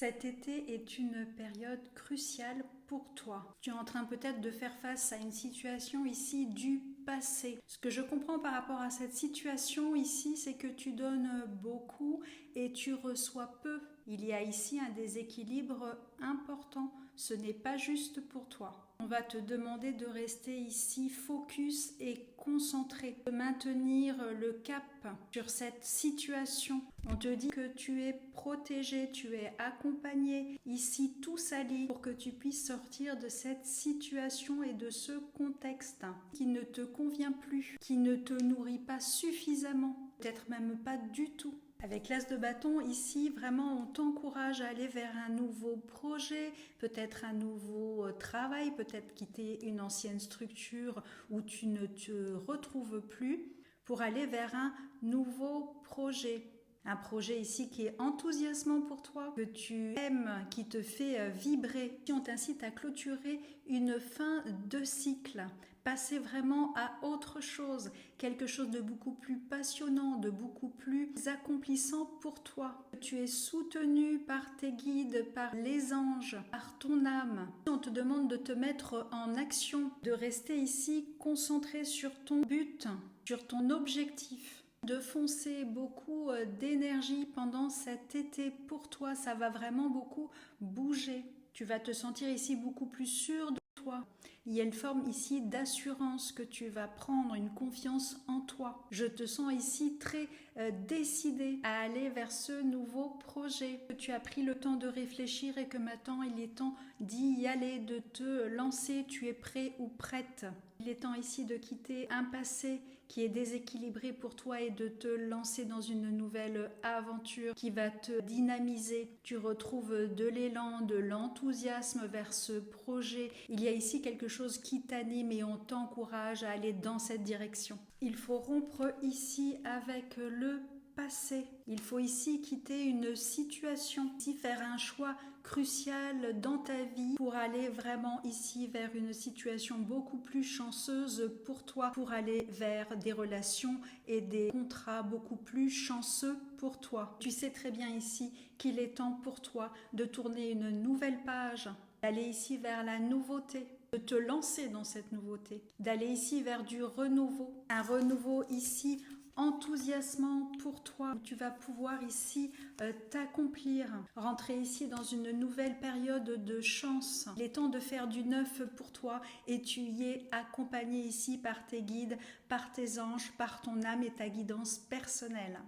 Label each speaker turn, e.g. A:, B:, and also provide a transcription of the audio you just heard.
A: Cet été est une période cruciale pour toi. Tu es en train peut-être de faire face à une situation ici du passé. Ce que je comprends par rapport à cette situation ici, c'est que tu donnes beaucoup et tu reçois peu. Il y a ici un déséquilibre important. Ce n'est pas juste pour toi. On va te demander de rester ici focus et concentré, de maintenir le cap sur cette situation. On te dit que tu es protégé, tu es accompagné. Ici, tout s'aligne pour que tu puisses sortir de cette situation et de ce contexte qui ne te convient plus, qui ne te nourrit pas suffisamment, peut-être même pas du tout. Avec l'as de bâton, ici, vraiment, on t'encourage à aller vers un nouveau projet, peut-être un nouveau travail, peut-être quitter une ancienne structure où tu ne te retrouves plus pour aller vers un nouveau projet. Un projet ici qui est enthousiasmant pour toi, que tu aimes, qui te fait vibrer. On t'incite à clôturer une fin de cycle, passer vraiment à autre chose, quelque chose de beaucoup plus passionnant, de beaucoup plus accomplissant pour toi. Tu es soutenu par tes guides, par les anges, par ton âme. On te demande de te mettre en action, de rester ici concentré sur ton but, sur ton objectif. De foncer beaucoup d'énergie pendant cet été pour toi, ça va vraiment beaucoup bouger. Tu vas te sentir ici beaucoup plus sûr de toi. Il y a une forme ici d'assurance que tu vas prendre, une confiance en toi. Je te sens ici très décidé à aller vers ce nouveau projet. Que tu as pris le temps de réfléchir et que maintenant il est temps d'y aller, de te lancer. Tu es prêt ou prête. Il est temps ici de quitter un passé qui est déséquilibré pour toi et de te lancer dans une nouvelle aventure qui va te dynamiser. Tu retrouves de l'élan, de l'enthousiasme vers ce projet. Il y a ici quelque chose qui t'anime et on t'encourage à aller dans cette direction. Il faut rompre ici avec le passé. Il faut ici quitter une situation, ici faire un choix crucial dans ta vie pour aller vraiment ici vers une situation beaucoup plus chanceuse pour toi, pour aller vers des relations et des contrats beaucoup plus chanceux pour toi. Tu sais très bien ici qu'il est temps pour toi de tourner une nouvelle page, d'aller ici vers la nouveauté, de te lancer dans cette nouveauté, d'aller ici vers du renouveau, un renouveau ici enthousiasmant pour toi, où tu vas pouvoir ici t'accomplir, rentrer ici dans une nouvelle période de chance. Il est temps de faire du neuf pour toi et tu y es accompagné ici par tes guides, par tes anges, par ton âme et ta guidance personnelle.